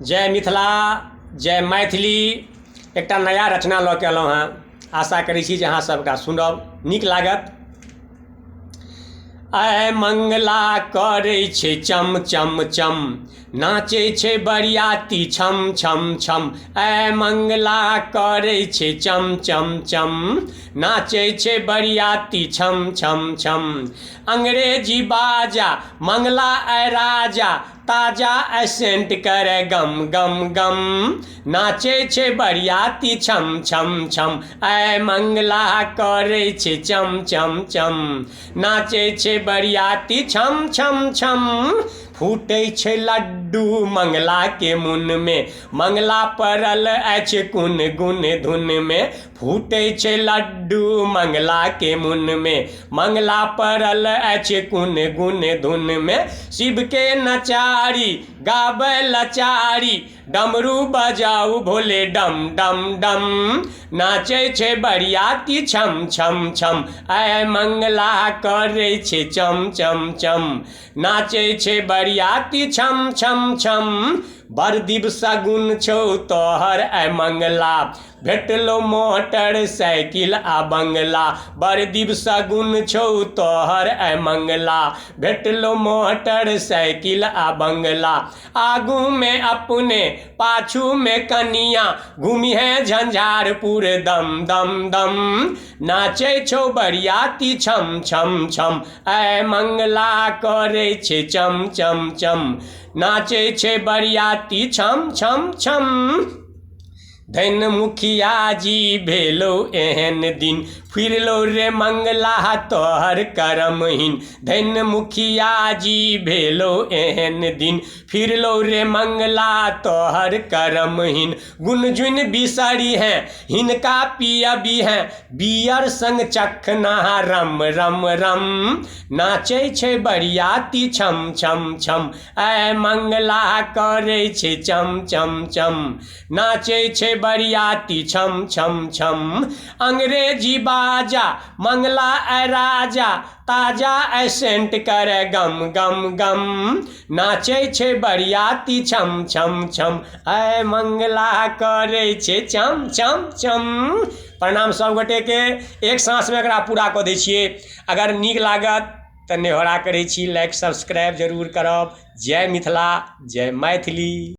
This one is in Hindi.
जय मिथिला जय मैथिली एकटा नया रचना लऽ के अयलहुँ हेँ। आशा करै छी जे अहाँ सबके सुनब नीक लागत। आइ मंगला करै छै चम चम चम, नाचै छै बरियाती छम छम छम। आइ मंगला करै छै चम चम चम, नाचै छै बरियाती छम छम छम। अंग्रेजी बाजा मंगला आइ राजा, ताजा एसेंट करे गम गम गम। नाचै छै बरियाती छम छम छम, आइ मंगला करै छै चम चम चम। नाचै छै बरियाती छम छम छम, फूटै छै लड्डू मंगला के मुन में। मंगला पड़ल अछि कुन गुन धुन में, फूटै छै लड्डू मंगला के मुन में। मंगला पड़ल अछि कुन गुन धुन में, शिव के नचारी गाबै लचारी, डमरू बजाऊ भोले डम डम डम। नाचै छै बरियाती छम छम छम, आइ मंगला करै छै चम चम चम। नाचै छै बरियाती छम छम छम, बड़ दिवस गुन छौ तोहर आइ मंगला, भेटलो मोटर साइकिल आ बंगला। बड़ दिवस गुन छौ तोहर आइ मंगला, भेटलो मोटर साइकिल आ बंगला। आगू में अपने पाछू में कनिया, घूमिहे झंझारपुर दम दम दम। नाचै छौ बरियाती छम छम छम, आइ मंगला करै छै चम चम चम। नाचै छै बरियाती छम छम छम। धन मुखिया जी भेलो एहन दिन, फिरलो रे मंगला तोहर करमहीन। धन मुखिया जी भेलो एहन दिन, फिरलो रे मंगला तोहर करमहीन। गुनजुन बिसरी हैं हिनका पियबी हैं, बियर संग चखना रम रम रम। नाचै छै बरियाती छम छम छम, आइ मंगला करै छै चम चम चम। नाचै छै बरियाती छम छम छम। अंग्रेजी बाजा मंगला आइ राजा, ताजा एसेंट करे गम गम गम। नाचै छै बरियाती छम छम छम, आइ मंगला करै छै चम चम चम। प्रणाम सब गोटे के, एक सांस में एकरा पूरा कऽ दै छियै। अगर नीक लागत तऽ नेहोरा करै छी, लाइक सब्सक्राइब जरूर करब। जय मिथिला जय मैथिली।